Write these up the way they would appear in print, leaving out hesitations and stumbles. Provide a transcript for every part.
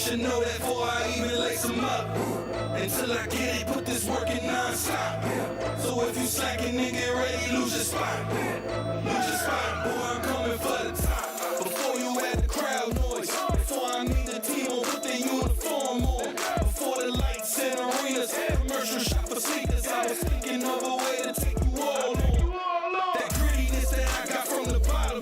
should know that before I even lace them up. Until I get it, put this work in non-stop. So if you slacking, then get ready, lose your spot. Lose your spot, boy, I'm coming for the top. Before you add the crowd noise, before I need the team on, put their uniform on. Before the lights in arenas, commercial shop for sneakers, I was thinking of a way to take you all on. That grittiness that I got from the bottom,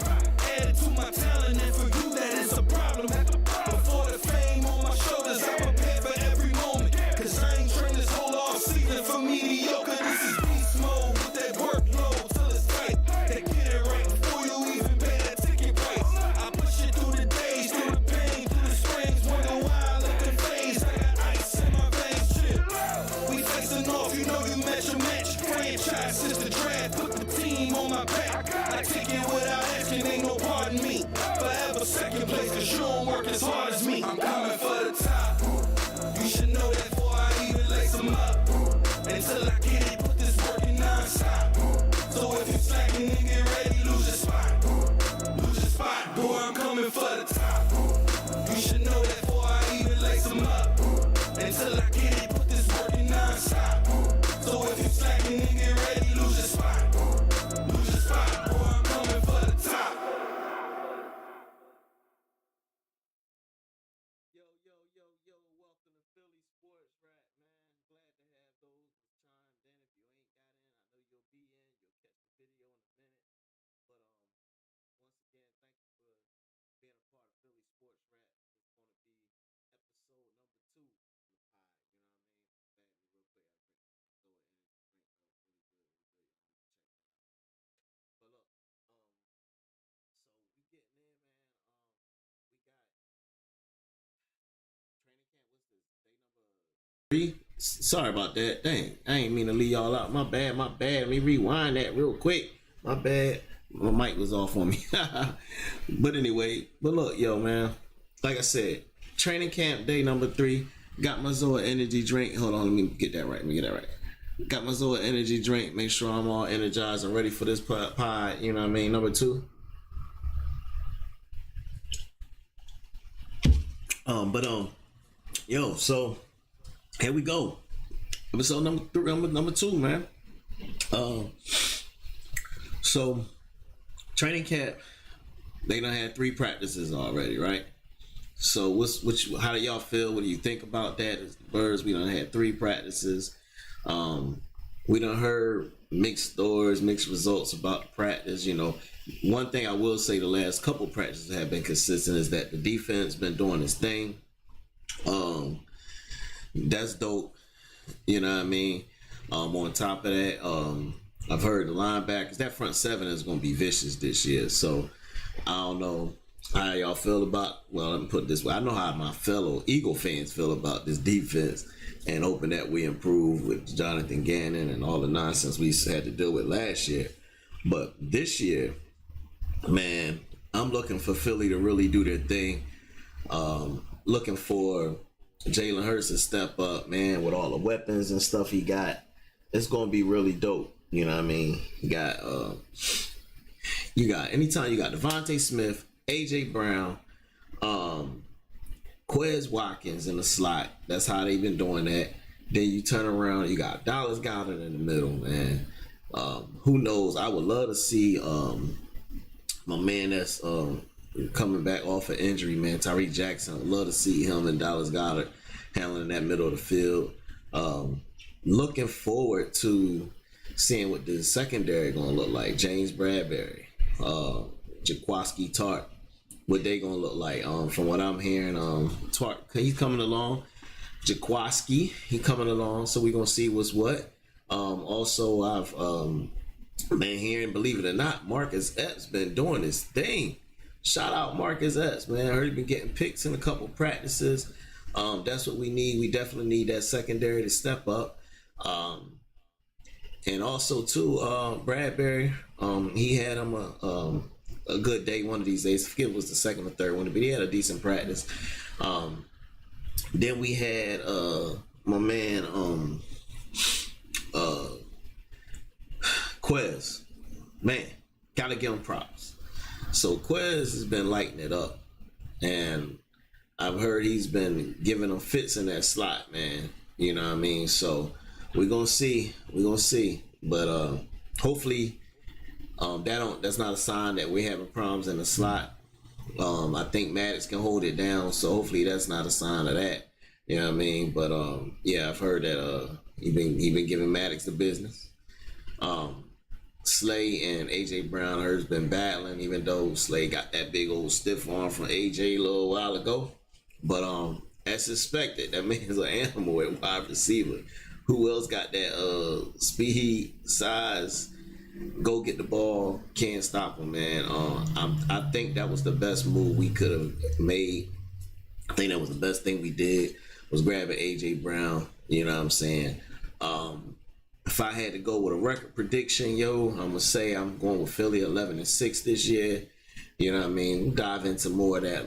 added to my talent, and for you that is a problem. Before the fame on my shoulders, I prepare for every moment. Cause I ain't trained this whole off season for mediocre. This is beast mode with that workload till it's tight. They get it right before you even pay that ticket price. I push it through the days, through the pain, through the springs. Wonder why I let them phase. I got ice in my veins, shit. We facing off, you know you match your match. Franchise since the draft, put the team on my back. I take it without asking, ain't no pardon me. Forever second place, cause you don't work as hard as me. I'm coming for the top. You should know that before I even lace them up. Until I get it, put this work in non-stop. So if you slacking, then get ready, lose your spot. Lose your spot, boy, I'm coming for the top. You should know that before I even lace them up. Until I get it, put this work in non-stop. So if you slacking, then get ready, lose your spot. Lose your spot, boy, I'm coming for the top. Yo, welcome to Philly Sports Rap, man. Glad to have those who chimed in. If you ain't got in, I know you'll be in. You'll catch the video in a minute. But once again, thank you for being a part of Philly Sports Rap. It's going to be episode number 2 on the pod. You know what I mean? Bad me real quick. I drink some soda energy drink. That was really good, really good. Y'all need to check that out. But look, so we getting in, man. We got training camp. What's this? Day number 3. Sorry about that. Dang, I ain't mean to leave y'all out. My bad. Let me rewind that real quick. My bad. My mic was off on me. But anyway, look, yo, man. Like I said, training camp day number 3. Got my Zoa energy drink. Hold on, let me get that right. Got my Zoa energy drink. Make sure I'm all energized and ready for this pod. You know what I mean? Number 2. Yo, so here we go. Episode number 2, man. So training camp, they done had 3 practices already, right? So how do y'all feel? What do you think about that? As the Birds, we done had 3 practices. We done heard mixed stories, mixed results about the practice. You know, one thing I will say, the last couple practices have been consistent is that the defense been doing its thing. That's dope. You know what I mean? On top of that, I've heard the linebackers, that front 7 is going to be vicious this year. So I don't know how y'all feel about, well, let me put it this way. I know how my fellow Eagle fans feel about this defense, and hoping that we improve with Jonathan Gannon and all the nonsense we had to deal with last year. But this year, man, I'm looking for Philly to really do their thing. Looking for Jalen Hurts to step up, man, with all the weapons and stuff he got. It's going to be really dope. You know what I mean? You got anytime you got Devontae Smith, AJ Brown, Quez Watkins in the slot. That's how they've been doing that. Then you turn around, you got Dallas Goedert in the middle, man. Who knows? I would love to see my man that's coming back off of injury, man, Tyree Jackson. I'd love to see him and Dallas Goedert handling that middle of the field. Looking forward to seeing what the secondary gonna look like. James Bradbury, Jaquaski Tart, what they gonna look like. From what I'm hearing, Tart, he's coming along. Jaquaski, he coming along, so we're gonna see what's what. Also, I've been hearing, believe it or not, Marcus Epps been doing his thing. Shout out Marcus Epps, man. I heard he been getting picks in a couple practices. That's what we need. We definitely need that secondary to step up. And also too, Bradbury, he had him a good day one of these days. I forget if it was the second or third one, but he had a decent practice. Then we had my man Quez. Man, gotta give him props. So Quez has been lighting it up, and I've heard he's been giving them fits in that slot, man. You know what I mean? So we're gonna see. We're gonna see. But hopefully that's not a sign that we're having problems in the slot. I think Maddox can hold it down, so hopefully that's not a sign of that. You know what I mean? But yeah, I've heard that he been giving Maddox the business. Slay and AJ Brown has been battling, even though Slay got that big old stiff arm from AJ a little while ago. But as expected, that man's an animal at wide receiver. Who else got that speed, size, go get the ball, can't stop him, man. I think that was the best move we could have made. I think that was the best thing we did, was grabbing AJ Brown. You know what I'm saying? If I had to go with a record prediction, I'm gonna say I'm going with Philly 11-6 this year. You know what I mean? We'll dive into more of that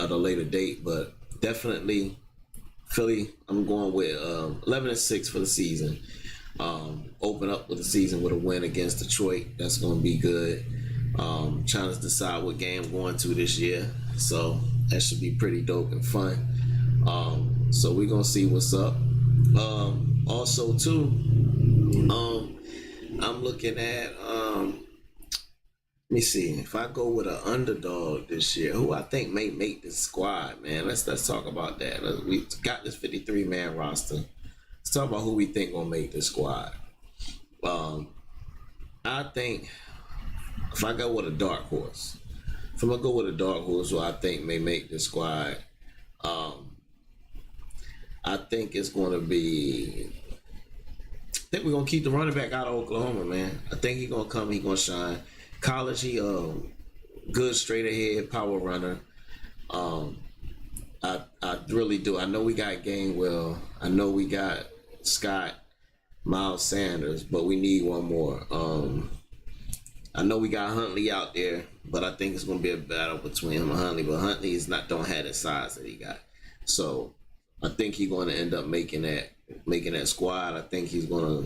at a later date, but definitely Philly. I'm going with 11-6 for the season. Open up with the season with a win against Detroit. That's going to be good. Trying to decide what game I'm going to this year, so that should be pretty dope and fun. So we're gonna see what's up. Also too, I'm looking at let me see if I go with an underdog this year, who I think may make this squad, man. Let's talk about that. We got this 53-man roster. Let's talk about who we think gonna make this squad. I think if I go with a dark horse, who I think may make this squad, I think it's gonna be. I think we're gonna keep the running back out of Oklahoma, man. I think he's gonna come. He's gonna shine. College, he good straight ahead power runner. I really do. I know we got Gainwell. I know we got Scott, Miles Sanders, but we need one more. I know we got Huntley out there, but I think it's gonna be a battle between him and Huntley. But Huntley don't have the size that he got, so I think he's gonna end up making that squad. I think he's gonna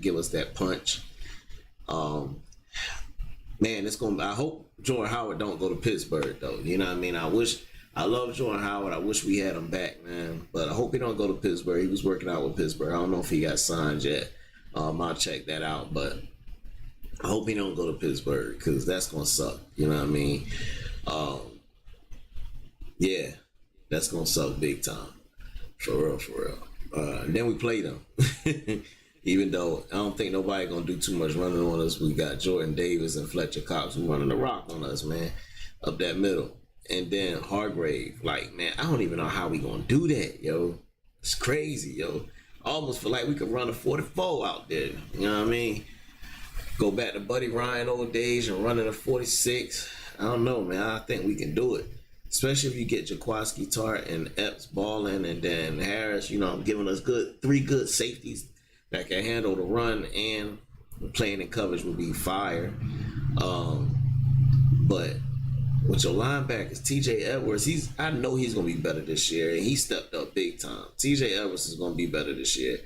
give us that punch. Man, I hope Jordan Howard don't go to Pittsburgh though. You know what I mean? I love Jordan Howard. I wish we had him back, man. But I hope he don't go to Pittsburgh. He was working out with Pittsburgh. I don't know if he got signed yet. I'll check that out. But I hope he don't go to Pittsburgh, because that's gonna suck. You know what I mean? Yeah, that's gonna suck big time. For real. And then we played them. Even though I don't think nobody gonna do too much running on us. We got Jordan Davis and Fletcher Cox who running the rock on us, man, up that middle. And then Hargrave, like, man, I don't even know how we gonna do that, yo. It's crazy, yo. I almost feel like we could run a 44 out there. You know what I mean? Go back to Buddy Ryan old days and running a 46. I don't know, man. I think we can do it. Especially if you get Jaquaski Tart and Epps balling, and then Harris, giving us three good safeties that can handle the run, and playing in coverage would be fire. But with your linebackers, TJ Edwards, I know he's gonna be better this year, and he stepped up big time. TJ Edwards is gonna be better this year.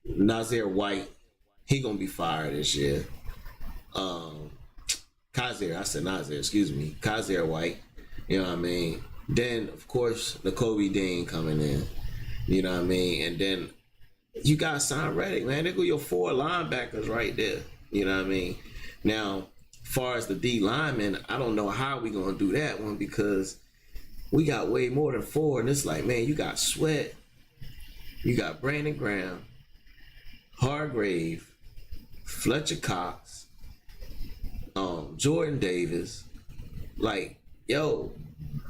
Nazir White, he gonna be fire this year. Kaiser White, you know what I mean? Then, of course, Nakobe Dean coming in, you know what I mean? And then you got Son Reddick, man. They go your 4 linebackers right there, you know what I mean? Now, as far as the D linemen, I don't know how we gonna do that one, because we got way more than 4, and it's like, man, you got Sweat, you got Brandon Graham, Hargrave, Fletcher Cox, Jordan Davis. Like, yo,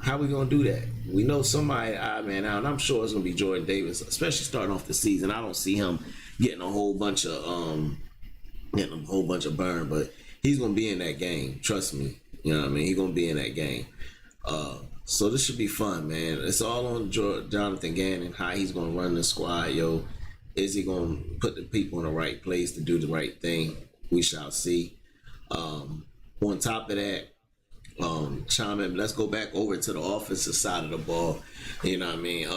how we gonna do that? We know somebody odd man out, and I'm sure it's gonna be Jordan Davis, especially starting off the season. I don't see him getting a whole bunch of burn, but he's gonna be in that game. Trust me. You know what I mean? He's gonna be in that game. So this should be fun, man. It's all on Jonathan Gannon, how he's gonna run the squad, yo. Is he gonna put the people in the right place to do the right thing? We shall see. On top of that, let's go back over to the offensive side of the ball. You know what I mean?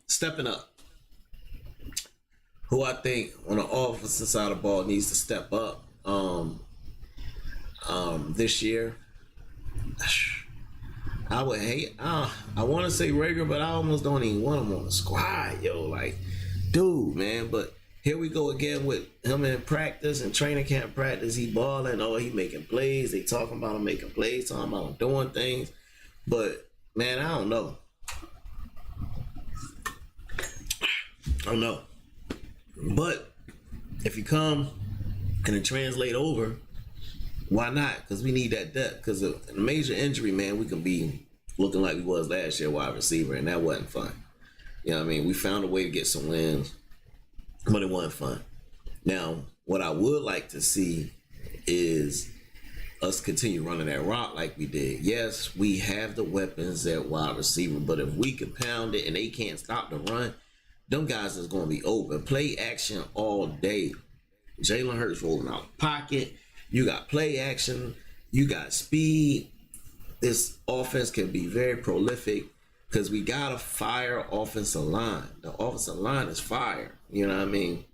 Stepping up. Who I think on the offensive side of the ball needs to step up this year. I would hate. I want to say regular, but I almost don't even want him on the squad, yo. Like, dude, man. But here we go again with him in practice and training camp practice. He balling. Oh, he making plays. They talking about him making plays. Talking about him doing things. But man, I don't know. I don't know. But if you come and it translate over, why not? Because we need that depth. Because a major injury, man, we can be looking like we was last year wide receiver, and that wasn't fun. You know what I mean? We found a way to get some wins, but it wasn't fun. Now, what I would like to see is us continue running that rock like we did. Yes, we have the weapons at wide receiver, but if we can pound it and they can't stop the run, them guys is going to be open. Play action all day. Jalen Hurts rolling out pocket. You got play action. You got speed. This offense can be very prolific because we got a fire offensive line. The offensive line is fire. You know what I mean?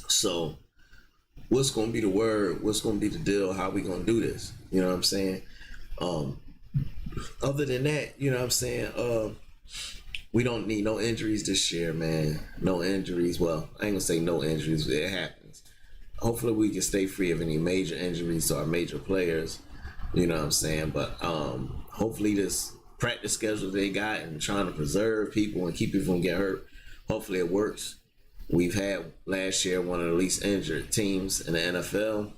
So what's going to be the word? What's going to be the deal? How we going to do this? You know what I'm saying? Other than that, you know what I'm saying? We don't need no injuries this year, man. No injuries. Well, I ain't going to say no injuries. It happens. Hopefully we can stay free of any major injuries to our major players. You know what I'm saying? But hopefully this practice schedule they got and trying to preserve people and keep people from getting hurt, hopefully it works. We've had last year one of the least injured teams in the NFL.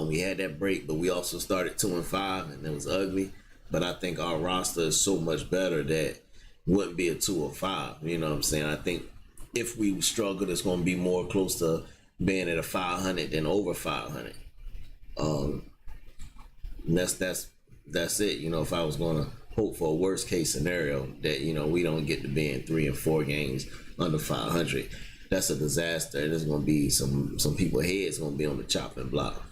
We had that break, but we also started 2-5, and it was ugly. But I think our roster is so much better that it wouldn't be a 2-5. You know what I'm saying? I think if we struggle, it's going to be more close to being at a 500 than over 500. That's it. You know, if I was going to hope for a worst case scenario that, you know, we don't get to be in 3 and 4 games under 500, that's a disaster. There's going to be some people's heads going to be on the chopping block.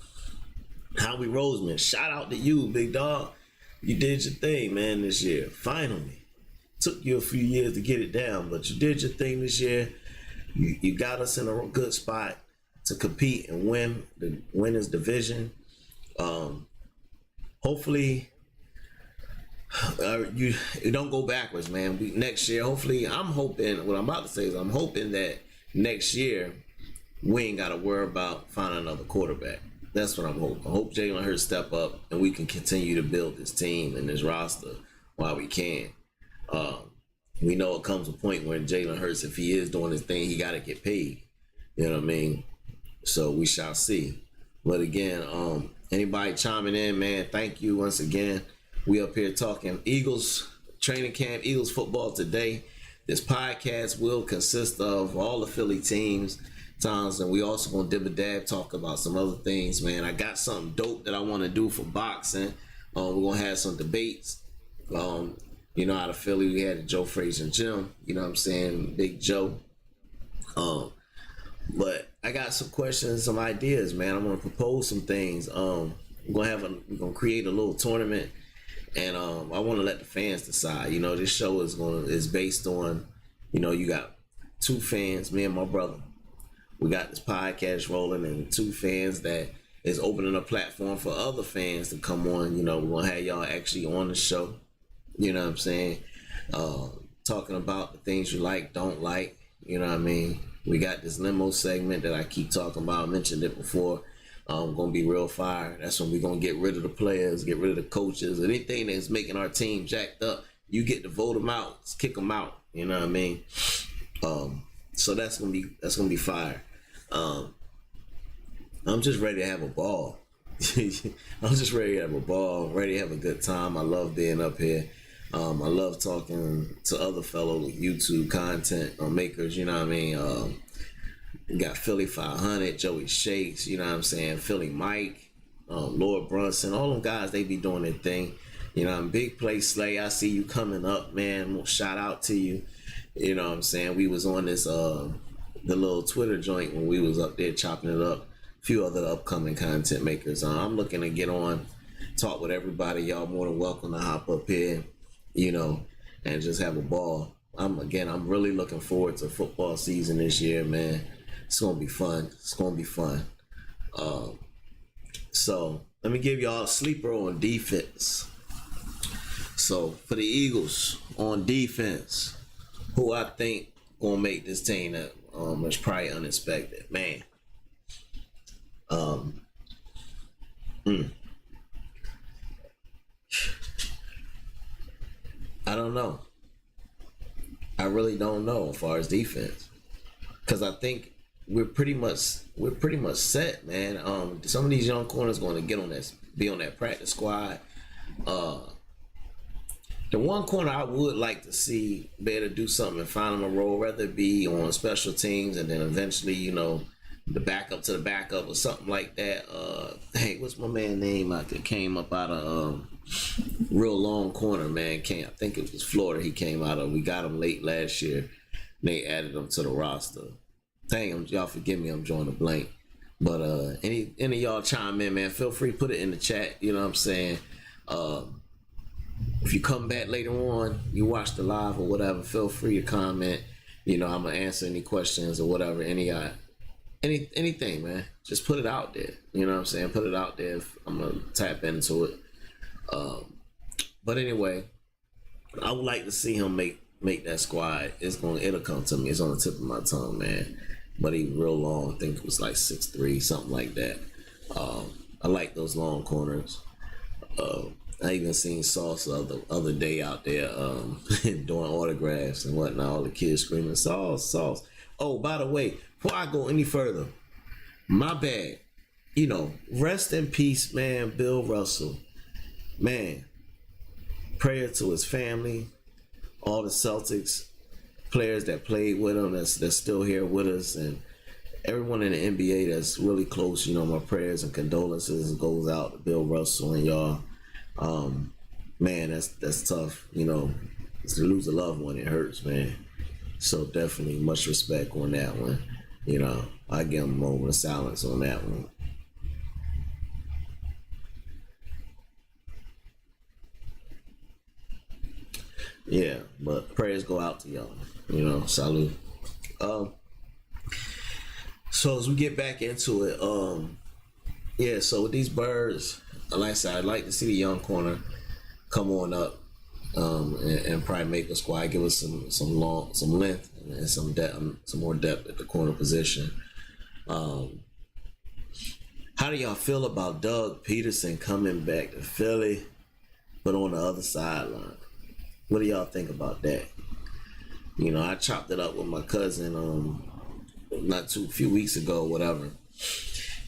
Howie Roseman, shout out to you, big dog. You did your thing, man, this year. Finally. Took you a few years to get it down, but you did your thing this year. You got us in a good spot to compete and win this division. Hopefully you don't go backwards, man. Next year, hopefully, I'm hoping that next year we ain't got to worry about finding another quarterback. That's what I'm hoping. I hope Jalen Hurts step up and we can continue to build this team and this roster while we can. We know it comes a point when Jalen Hurts, if he is doing his thing, he got to get paid. You know what I mean? So we shall see. But again, anybody chiming in, man, thank you once again. We up here talking Eagles training camp, Eagles football today. This podcast will consist of all the Philly teams, and we also gonna dib a dab talk about some other things, man. I got something dope that I want to do for boxing. We're gonna have some debates. You know, out of Philly, we had the Joe Frazier Gym. You know what I'm saying? Big Joe. But I got some questions, some ideas, man. I'm gonna propose some things. We're gonna create a little tournament, and I want to let the fans decide. You know, this show is based on, you know, you got 2 fans, me and my brother. We got this podcast rolling, and 2 fans that is opening a platform for other fans to come on. You know, we're gonna have y'all actually on the show. You know what I'm saying? Talking about the things you like, don't like. You know what I mean? We got this limo segment that I keep talking about. I mentioned it before. Gonna be real fire. That's when we're gonna get rid of the players, get rid of the coaches, anything that's making our team jacked up. You get to vote them out, kick them out. You know what I mean? So that's gonna be fire. I'm just ready to have a ball. I'm just ready to have a ball, ready to have a good time. I love being up here. I love talking to other fellow YouTube content makers, you know what I mean? We got Philly 500, Joey Shakes, you know what I'm saying? Philly Mike, Lord Brunson, all them guys, they be doing their thing. You know, Big Play Slay, I see you coming up, man. Shout out to you. You know what I'm saying? We was on this, the little Twitter joint when we was up there chopping it up. A few other upcoming content makers. I'm looking to get on, talk with everybody. Y'all more than welcome to hop up here, you know, and just have a ball. I'm really looking forward to football season this year, man. It's gonna be fun. So let me give y'all a sleeper on defense. So for the Eagles on defense, who I think gonna make this team that was probably unexpected, man. I don't know. I really don't know as far as defense, because I think we're pretty much set, man. Some of these young corners going to get on that, be on that practice squad. The one corner I would like to see be able to do something and find him a role, whether it be on special teams and then eventually, you know, the backup to the backup or something like that. Hey, what's my man name out there? Came up out of real long corner, man. I think it was Florida he came out of. We got him late last year. They added him to the roster. Dang, y'all forgive me, I'm drawing a blank. But any of y'all chime in, man, feel free to put it in the chat. You know what I'm saying? If you come back later on, you watch the live or whatever, feel free to comment. You know, I'm gonna answer any questions or whatever. Anything, man. Just put it out there. You know what I'm saying? Put it out there. I'm gonna tap into it. But anyway, I would like to see him make that squad. It'll come to me. It's on the tip of my tongue, man. But he real long. I think it was like 6'3", something like that. I like those long corners. I even seen Sauce the other day out there doing autographs and whatnot. All the kids screaming, Sauce, Sauce. Oh, by the way, before I go any further, my bad. You know, rest in peace, man, Bill Russell. Man, prayer to his family, all the Celtics players that played with him that's still here with us, and everyone in the NBA that's really close. You know, my prayers and condolences goes out to Bill Russell and y'all. Man, that's tough. You know, to lose a loved one, it hurts, man. So definitely much respect on that one. You know, I give him a moment of silence on that one. Yeah, but prayers go out to y'all. You know, salute. So as we get back into it, yeah. So with these birds, like I said, I'd like to see the young corner come on up, and probably make a squad, give us some length and some depth, some more depth at the corner position. How do y'all feel about Doug Peterson coming back to Philly, but on the other sideline? What do y'all think about that? You know, I chopped it up with my cousin a few weeks ago, whatever,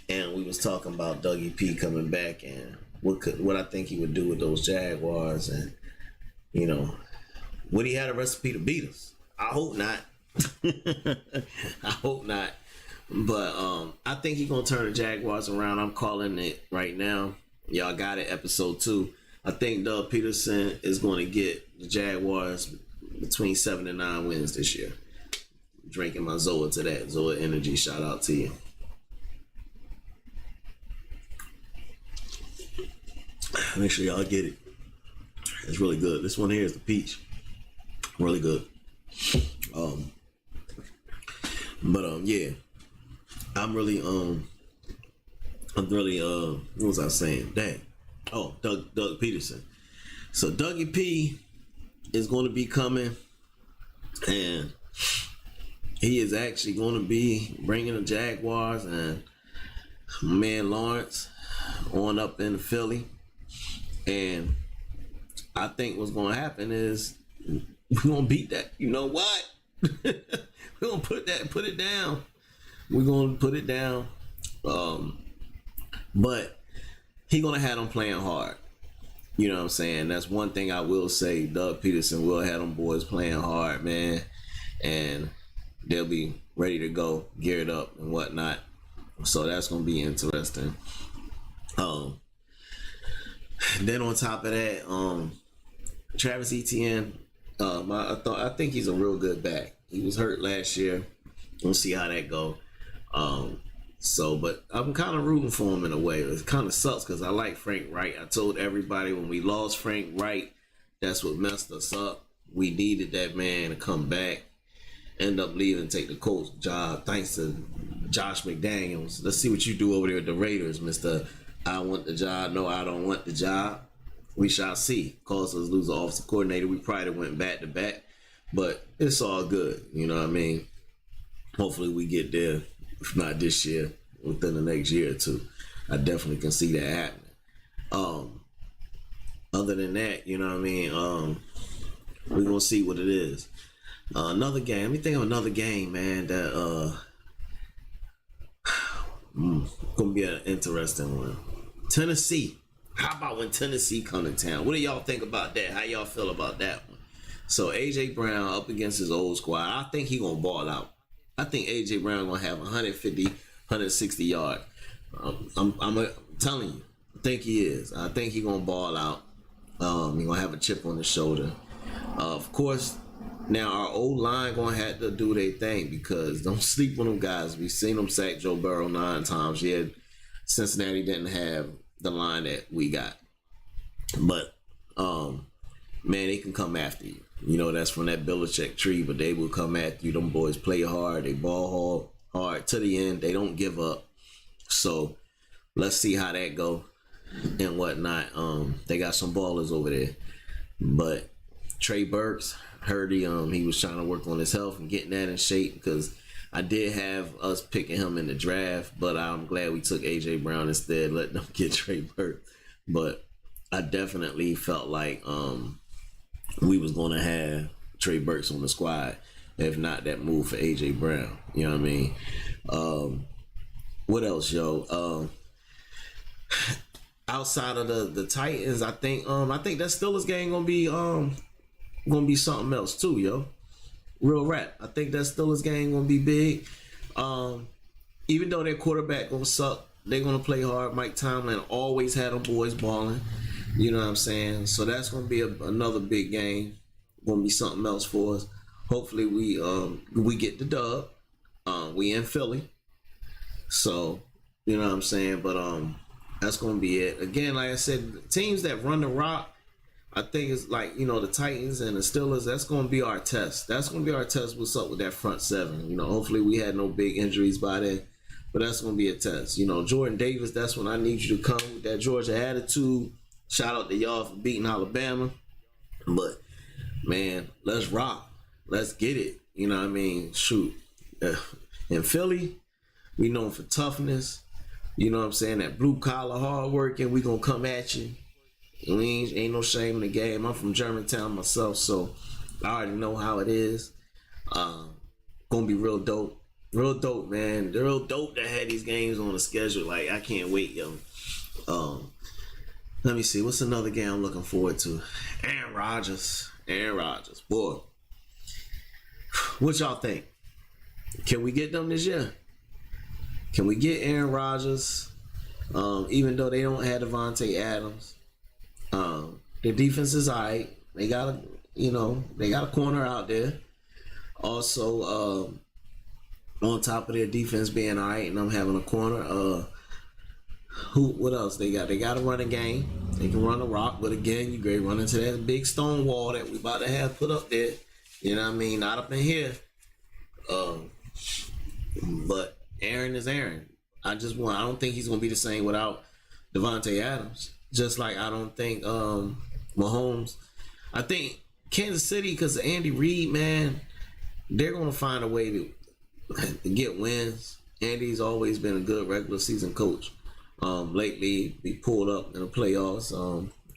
and we was talking about Dougie P coming back and what I think he would do with those Jaguars, and you know, would he have a recipe to beat us? I hope not. I hope not. But I think he's gonna turn the Jaguars around. I'm calling it right now. Y'all got it, episode 2. I think Doug Peterson is going to get the Jaguars between 7 and 9 wins this year. Drinking my Zoa to that. Zoa Energy, shout out to you. Make sure y'all get it. It's really good. This one here is the peach. Really good. Yeah. I'm really what was I saying? Dang. Oh, Doug Peterson. So Dougie P is going to be coming, and he is actually going to be bringing the Jaguars and my man Lawrence on up in Philly. And I think what's going to happen is we're going to beat that. You know what? We're going to put it down. We're going to put it down. But he going to have them playing hard. You know what I'm saying? That's one thing I will say. Doug Peterson will have them boys playing hard, man. And they'll be ready to go, geared up and whatnot. So that's going to be interesting. Then on top of that, Travis Etienne, I think he's a real good back. He was hurt last year. We'll see how that go. But I'm kind of rooting for him in a way. It kind of sucks because I like Frank Wright. I told everybody when we lost Frank Wright, that's what messed us up. We needed that man to come back, end up leaving, take the coach job. Thanks to Josh McDaniels. Let's see what you do over there at the Raiders, Mr. I want the job. No, I don't want the job. we shall see. Caused us to lose the offensive coordinator. We probably went back to back, but it's all good. You know what I mean? Hopefully we get there, if not this year, within the next year or two. I definitely can see that happening. Other than that, you know what I mean? We're gonna see what it is. Another game. Let me think of another game, man, that gonna be an interesting one. Tennessee. How about when Tennessee come to town? What do y'all think about that? How y'all feel about that one? So AJ Brown up against his old squad. I think he gonna ball out. I think AJ Brown gonna have 150, 160 yards. I'm telling you, I think he is. I think he gonna ball out. He gonna have a chip on his shoulder. Of course, now our old line gonna have to do their thing, because don't sleep on them guys. We've seen them sack Joe Burrow 9 times. Yeah, Cincinnati didn't have the line that we got, but man, they can come after you. You know, that's from that Belichick tree, but they will come after you. Them boys play hard. They ball hard to the end. They don't give up. So let's see how that go and whatnot. They got some ballers over there, but Trey Burks, heard he was trying to work on his health and getting that in shape, because I did have us picking him in the draft, but I'm glad we took AJ Brown instead, let them get Trey Burks. But I definitely felt like we was going to have Trey Burks on the squad, if not that move for AJ Brown. You know what I mean? What else, yo? Outside of the Titans, I think that Steelers game gonna be something else too, yo. Real rap. I think that Steelers game gonna be big. Even though their quarterback gonna suck, they're gonna play hard. Mike Tomlin always had them boys balling. You know what I'm saying? So that's gonna be another big game. Gonna be something else for us. Hopefully we get the dub. We in Philly, so you know what I'm saying. But that's gonna be it. Again, like I said, teams that run the rock, I think it's like, you know, the Titans and the Steelers. That's gonna be our test. That's gonna be our test. What's up with that front seven? You know, hopefully we had no big injuries by then, but that's gonna be a test. You know, Jordan Davis. That's when I need you to come with that Georgia attitude. Shout out to y'all for beating Alabama. But man, let's rock. Let's get it. You know what I mean? Shoot. In Philly, we known for toughness. You know what I'm saying? That blue collar hard working. We gonna come at you. Ain't no shame in the game. I'm from Germantown myself, so I already know how it is. Gonna be real dope. Real dope, man. They're real dope to have these games on the schedule. Like, I can't wait, yo. Let me see. What's another game I'm looking forward to? Aaron Rodgers. Boy. What y'all think? Can we get them this year? Can we get Aaron Rodgers? Even though they don't have Devontae Adams. Their defense is alright. They got a corner out there. Also, on top of their defense being alright, and I'm having a corner. What else they got? They got to run a game. They can run a rock, but again, you great run into that big stone wall that we about to have put up there. You know what I mean? Not up in here. But Aaron is Aaron. I don't think he's gonna be the same without Devontae Adams. Just like I don't think Mahomes. I think Kansas City, because of Andy Reid, man, they're gonna find a way to get wins. Andy's always been a good regular season coach. Lately, we pulled up in the playoffs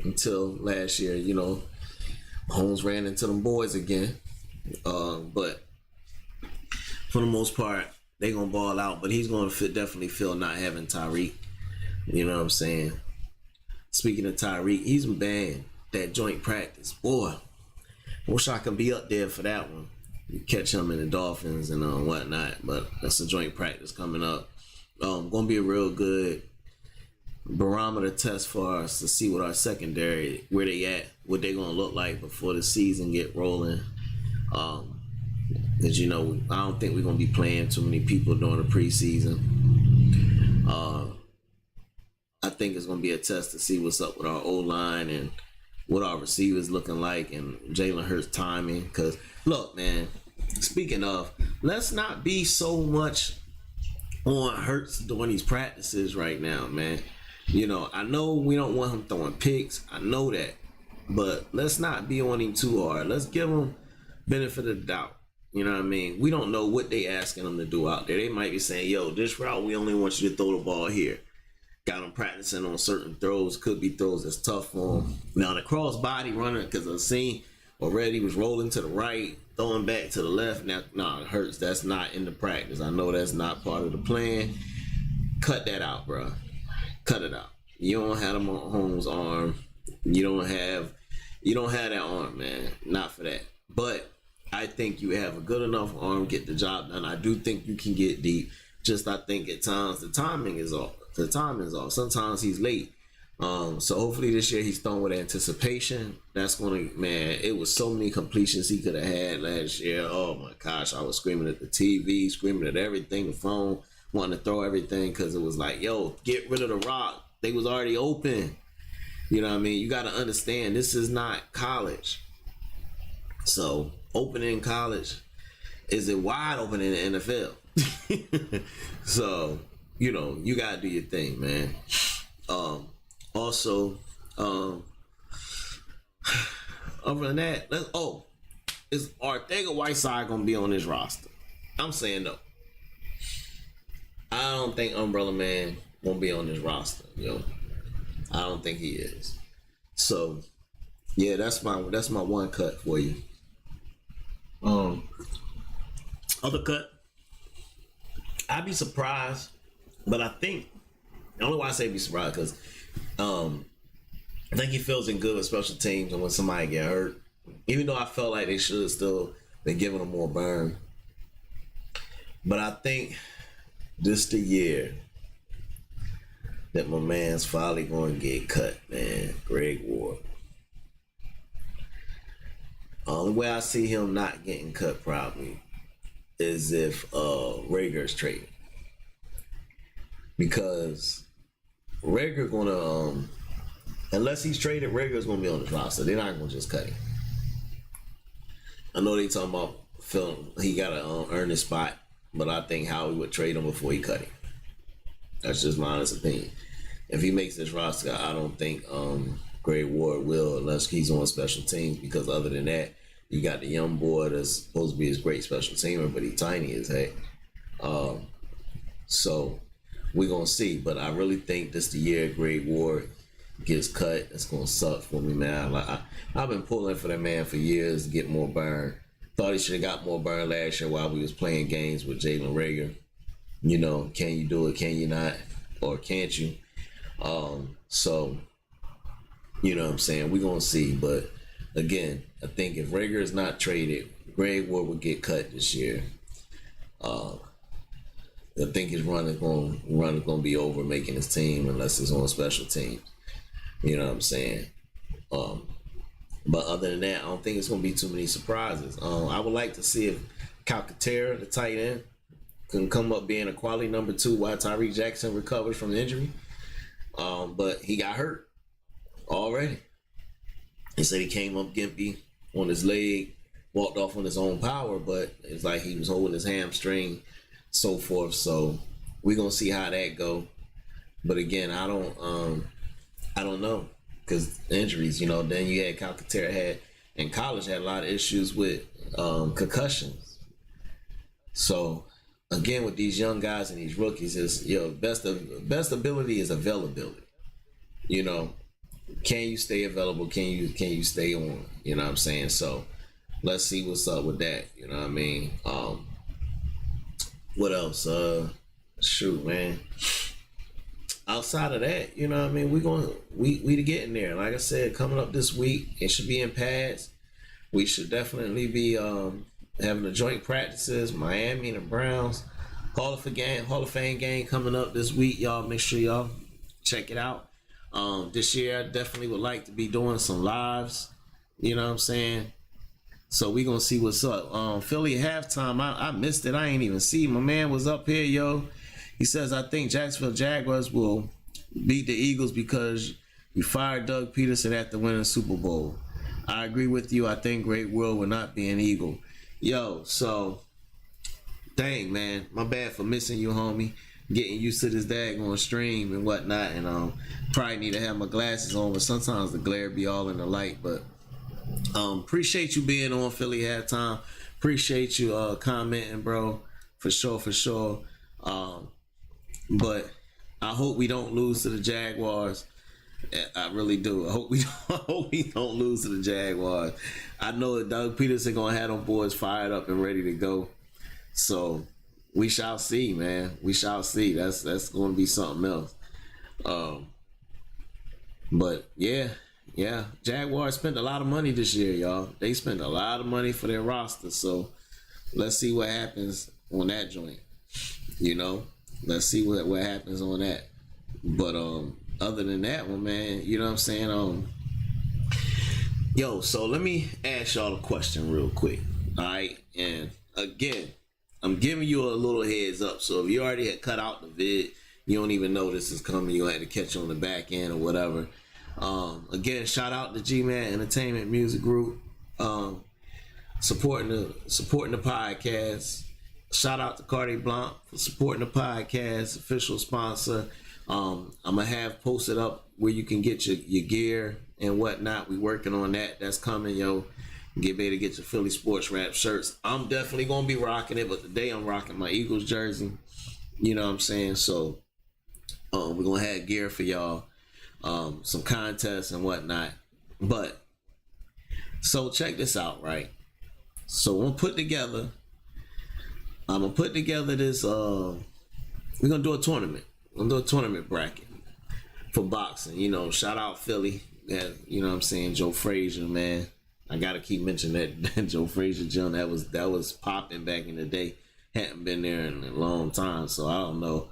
until last year. You know, Mahomes ran into them boys again. But for the most part, they gonna ball out. But he's gonna definitely feel not having Tyreek. You know what I'm saying? Speaking of Tyreek, he's banned that joint practice. Boy, I wish I could be up there for that one. You catch him in the Dolphins and whatnot. But that's a joint practice coming up. Gonna be a real good barometer test for us to see what our secondary, where they at, what they gonna look like before the season get rolling. Because you know, I don't think we're gonna be playing too many people during the preseason. I think it's gonna be a test to see what's up with our O-line and what our receivers looking like, and Jalen Hurts' timing. Because look, man, speaking of, let's not be so much on Hurts during these practices right now, man. You know, I know we don't want him throwing picks. I know that. But let's not be on him too hard. Let's give him benefit of the doubt. You know what I mean? We don't know what they asking him to do out there. They might be saying, yo, this route, we only want you to throw the ball here. Got him practicing on certain throws. Could be throws that's tough for him. Now, the cross body runner, because I've seen already was rolling to the right, throwing back to the left. Now, it hurts. That's not in the practice. I know that's not part of the plan. Cut that out, bro. Cut it out. You don't have him on Holmes' arm. You don't have that arm, man. Not for that. But I think you have a good enough arm, get the job done. I do think you can get deep. Just I think at times the timing is off. Sometimes he's late. So hopefully this year he's throwing with anticipation. That's gonna, man, it was so many completions he could have had last year. Oh my gosh, I was screaming at the TV, screaming at everything, the phone, wanting to throw everything, because it was like, yo, get rid of the rock. They was already open. You know what I mean? You got to understand, this is not college. So opening in college is it wide open in the NFL. So, you know, you got to do your thing, man. Also, other than that, is Arcega-Whiteside going to be on this roster? I'm saying no. I don't think Umbrella Man won't be on this roster, yo. I don't think he is. So, yeah, that's my one cut for you. Other cut, I'd be surprised, but I think the only why I say be surprised because I think he feels in good with special teams and when somebody get hurt. Even though I felt like they should have still been giving him more burn, but I think this the year that my man's finally going to get cut, man. Greg Ward. Only way I see him not getting cut probably is if Rager's traded. Because Rager gonna unless he's traded, Rager's gonna be on the roster. They're not gonna just cut him. I know they talking about Phil, he gotta earn his spot, but I think Howie would trade him before he cut him. That's just my honest opinion. If he makes this roster, I don't think Greg Ward will unless he's on special teams, because other than that, you got the young boy that's supposed to be his great special teamer, but he's tiny as heck. So we're going to see. But I really think this the year Greg Ward gets cut. It's going to suck for me, man. I've been pulling for that man for years to get more burn. Thought he should have got more burn last year while we was playing games with Jalen Rager. You know, can you do it? Can you not? Or can't you? So, you know what I'm saying? We're going to see. But again, I think if Rager is not traded, Greg Ward will get cut this year. I think his run is going to be over making his team unless it's on special teams. You know what I'm saying? But other than that, I don't think it's going to be too many surprises. I would like to see if Calcaterra, the tight end, can come up being a quality number 2 while Tyree Jackson recovers from the injury. But he got hurt already. He said he came up gimpy on his leg, walked off on his own power, but it's like he was holding his hamstring, so forth. So we're gonna see how that go. But again, I don't know, because injuries, you know. Then you had Calcaterra had in college had a lot of issues with concussions. So again, with these young guys and these rookies, is best ability is availability. You know, can you stay available? Can you stay on? You know what I'm saying? So let's see what's up with that. You know what I mean? What else? Shoot, man. Outside of that, you know what I mean? We to get in there. Like I said, coming up this week, it should be in pads. We should definitely be having the joint practices. Miami and the Browns Hall of Fame game coming up this week. Y'all make sure y'all check it out. This year I definitely would like to be doing some lives. You know what I'm saying? So we gonna see what's up. Philly halftime, I missed it. I ain't even see. My man was up here, yo. He says, I think Jacksonville Jaguars will beat the Eagles because you fired Doug Peterson after winning the Super Bowl. I agree with you. I think Great World will not be an Eagle. Yo, so, dang, man. My bad for missing you, homie. getting used to this daggone stream and whatnot, and probably need to have my glasses on, but sometimes the glare be all in the light. But appreciate you being on Philly Halftime. Appreciate you commenting, bro, for sure. But I hope we don't lose to the Jaguars. I really do. I hope we don't lose to the Jaguars. I know that Doug Peterson gonna have them boys fired up and ready to go. So we shall see, man. We shall see. That's gonna be something else. But yeah. Jaguars spent a lot of money this year, y'all. They spent a lot of money for their roster. So let's see what happens on that joint. Let's see what happens on that. But other than that one, man, you know what I'm saying? So let me ask y'all a question real quick. All right. And again, I'm giving you a little heads up. So if you already had cut out the vid, you don't even know this is coming. You'll have to catch on the back end or whatever. Again, shout out to G-Man Entertainment Music Group, supporting the podcast. Shout out to Cardi Blanc for supporting the podcast, official sponsor. I'm gonna have posted up where you can get your gear and whatnot. We working on that. That's coming, yo. Get ready to get your Philly Sports Rap shirts. I'm definitely gonna be rocking it, but today I'm rocking my Eagles jersey. You know what I'm saying? So we're gonna have gear for y'all, some contests and whatnot. But so check this out, right? So I'm gonna put together this we're gonna do a tournament. We'll do a tournament bracket for boxing. Shout out Philly. Yeah, you know what I'm saying? Joe Frazier, man. I gotta keep mentioning that Joe Frazier gym. That was popping back in the day. Hadn't been there in a long time, so I don't know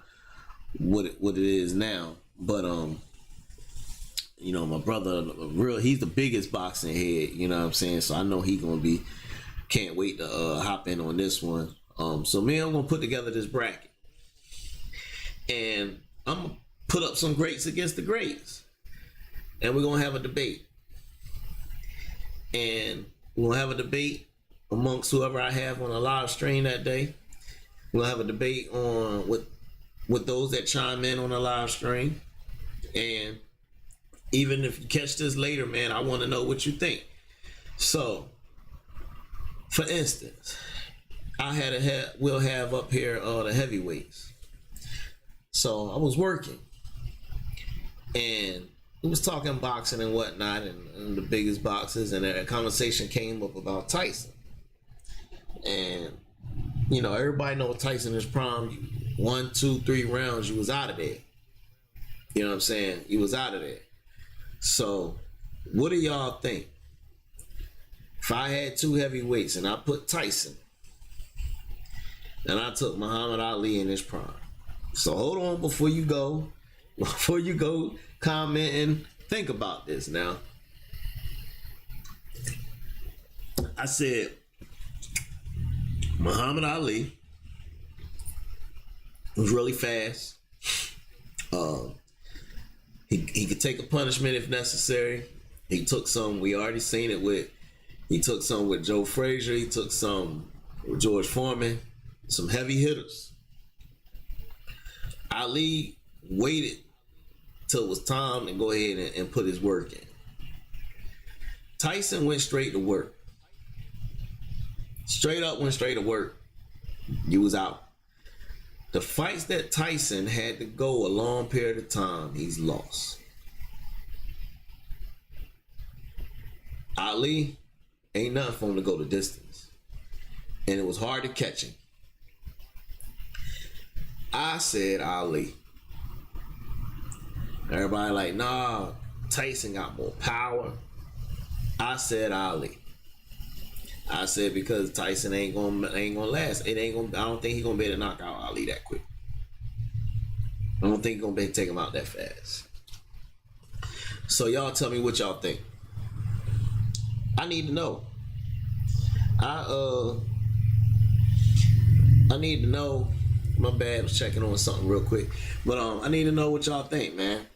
what it is now. But my brother, he's the biggest boxing head. You know what I'm saying? So I know he gonna be. Can't wait to hop in on this one. So me, I'm gonna put together this bracket. And I'm going to put up some greats against the greats. And we're going to have a debate. And we're going to have a debate amongst whoever I have on a live stream that day. We'll have a debate on with those that chime in on the live stream. And even if you catch this later, man, I want to know what you think. So, for instance, we'll have up here the heavyweights. So I was working, and we was talking boxing and whatnot, and the biggest boxes, and a conversation came up about Tyson. And everybody knows Tyson is prime. 1, 2, 3 rounds, you was out of there. You know what I'm saying? You was out of there. So, what do y'all think? If I had 2 heavyweights and I put Tyson, and I took Muhammad Ali in his prime. So hold on before you go comment and think about this now. I said Muhammad Ali was really fast. He could take a punishment if necessary. He took some, we already seen it with, he took some with Joe Frazier, he took some with George Foreman, some heavy hitters. Ali waited till it was time to go ahead and put his work in. Tyson went straight to work. Straight up went straight to work. You was out. The fights that Tyson had to go a long period of time, he's lost. Ali ain't nothing for him to go the distance. And it was hard to catch him. I said Ali. Everybody like, nah, Tyson got more power. I said Ali. I said because Tyson ain't gonna last. I don't think he's gonna be able to knock out Ali that quick. I don't think he's gonna be able to take him out that fast. So y'all tell me what y'all think. I need to know. I need to know. My bad, I was checking on something real quick. But I need to know what y'all think, man.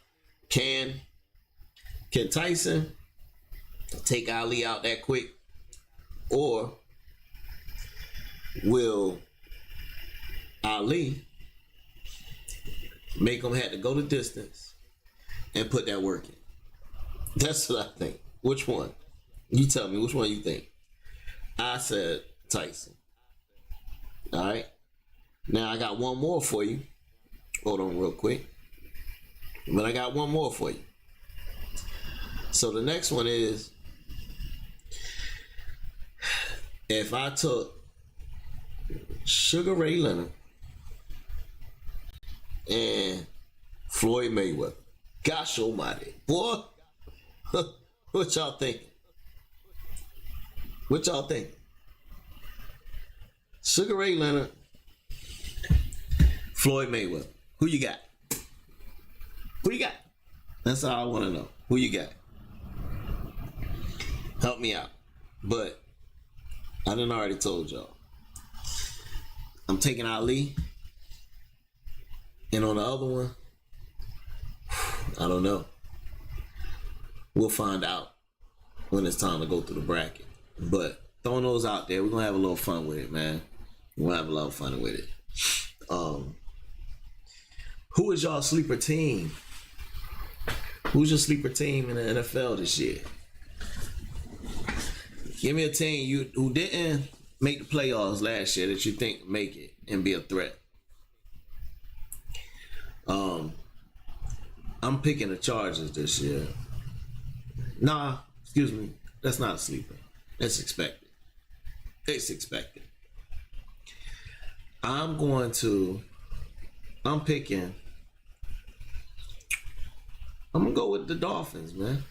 Can Tyson take Ali out that quick? Or will Ali Make them have to go the distance and put that work in. That's what I think. Which one? You tell me which one you think. I said Tyson. All right. Now I got one more for you. Hold on real quick. But I got one more for you. So the next one is, if I took Sugar Ray Leonard and Floyd Mayweather, gosh almighty, boy, what y'all thinking? What y'all thinking? Sugar Ray Leonard, Floyd Mayweather. Who you got? Who you got? That's all I want to know. Who you got? Help me out. But I done already told y'all. I'm taking Ali. And on the other one, I don't know. We'll find out when it's time to go through the bracket. But throwing those out there, we're going to have a little fun with it, man. We're going to have a lot of fun with it. Who is y'all sleeper team? Who's your sleeper team in the NFL this year? Give me a team who didn't make the playoffs last year that you think make it and be a threat. I'm picking the Chargers this year. Nah, excuse me. That's not a sleeper. That's expected. It's expected. I'm gonna go with the Dolphins, man.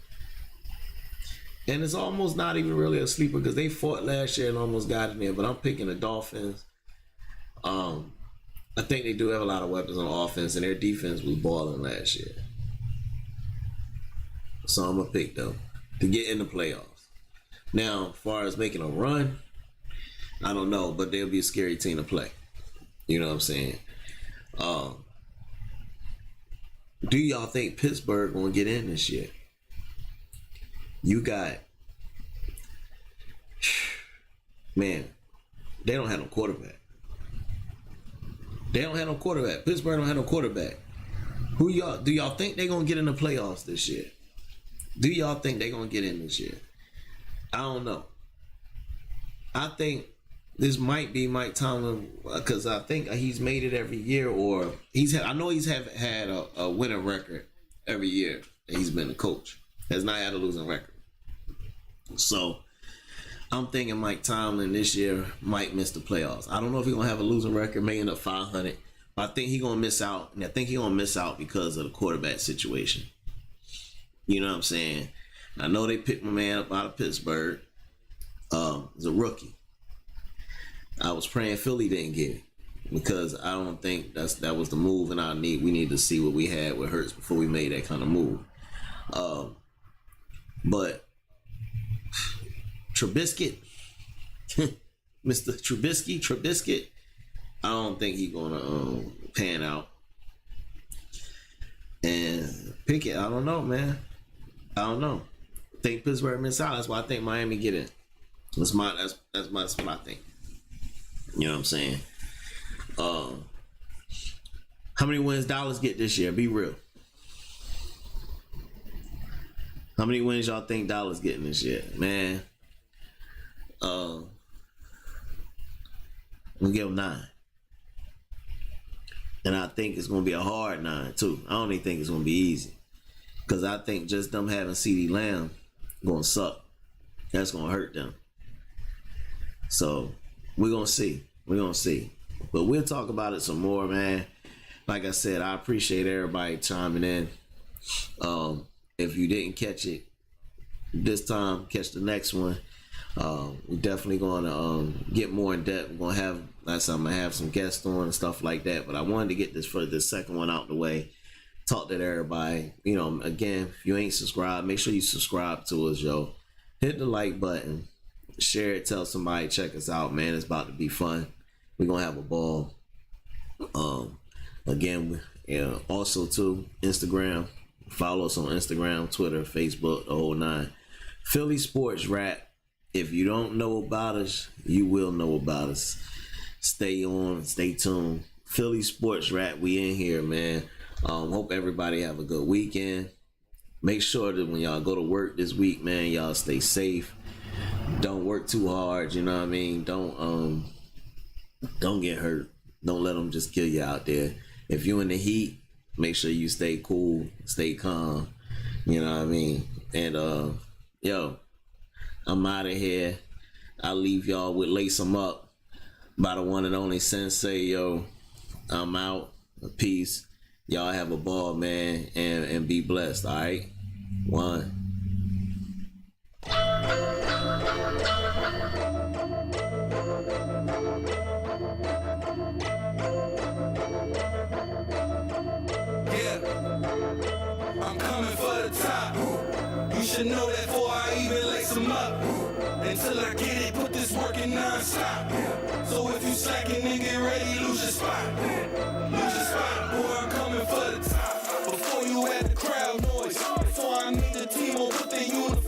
And it's almost not even really a sleeper because they fought last year and almost got in there, but I'm picking the Dolphins. I think they do have a lot of weapons on offense, and their defense was balling last year. So I'm gonna pick them to get in the playoffs. Now, as far as making a run, I don't know, but they'll be a scary team to play. You know what I'm saying? Do y'all think Pittsburgh gonna get in this year? You got, man, they don't have no quarterback. Pittsburgh don't have no quarterback. Do y'all think they're gonna get in the playoffs this year? Do y'all think they're gonna get in this year? I don't know. I think this might be Mike Tomlin because I think he's made it every year, or I know he's had a winning record every year that he's been a coach. Has not had a losing record. So I'm thinking Mike Tomlin this year might miss the playoffs. I don't know if he's gonna have a losing record, may end up 500, but I think he's gonna miss out, and I think he's gonna miss out because of the quarterback situation. You know what I'm saying? I know they picked my man up out of Pittsburgh. He's a rookie. I was praying Philly didn't get it because I don't think that was the move, and we need to see what we had with Hurts before we made that kind of move. But Trubisky, Mr. Trubisky, I don't think he's gonna pan out. And Pickett, I don't know, man. I don't know. I think Pittsburgh miss out. That's why I think Miami get in. That's what I think. You know what I'm saying? How many wins Dallas get this year? Be real. How many wins y'all think Dallas getting this year? Man, I'm gonna give them 9. And I think it's gonna be a hard 9 too. I don't even think it's gonna be easy. Because I think just them having CeeDee Lamb gonna suck. That's gonna hurt them. So we're gonna see. But we'll talk about it some more, man. Like I said, I appreciate everybody chiming in. If you didn't catch it this time, catch the next one. We're definitely going to get more in depth. We're gonna have some guests on and stuff like that. But I wanted to get this second one out the way. Talk to everybody. You know, again, if you ain't subscribed, make sure you subscribe to us, yo. Hit the like button, share it, tell somebody, check us out, man. It's about to be fun. We're gonna have a ball. Again, also too, Instagram. Follow us on Instagram, Twitter, Facebook, the whole 9. Philly Sports Rap. If you don't know about us, you will know about us. Stay on, stay tuned. Philly Sports Rap, we in here, man. Hope everybody have a good weekend. Make sure that when y'all go to work this week, man, y'all stay safe. Don't work too hard. You know what I mean? Don't get hurt. Don't let them just kill you out there. If you in the heat, make sure you stay cool, stay calm. You know what I mean? And yo, I'm out of here. I'll leave y'all with Lace 'em Up by the one and only Sensei. Yo, I'm out. Peace. Y'all have a ball, man, and be blessed. All right, one. I'm coming for the top. You should know that before I even lace them up. Until I get it, put this work in non-stop. So if you slacking, then get ready, lose your spot. Lose your spot, boy, I'm coming for the top. Before you had the crowd noise, before I meet the team, I'll put the uniform.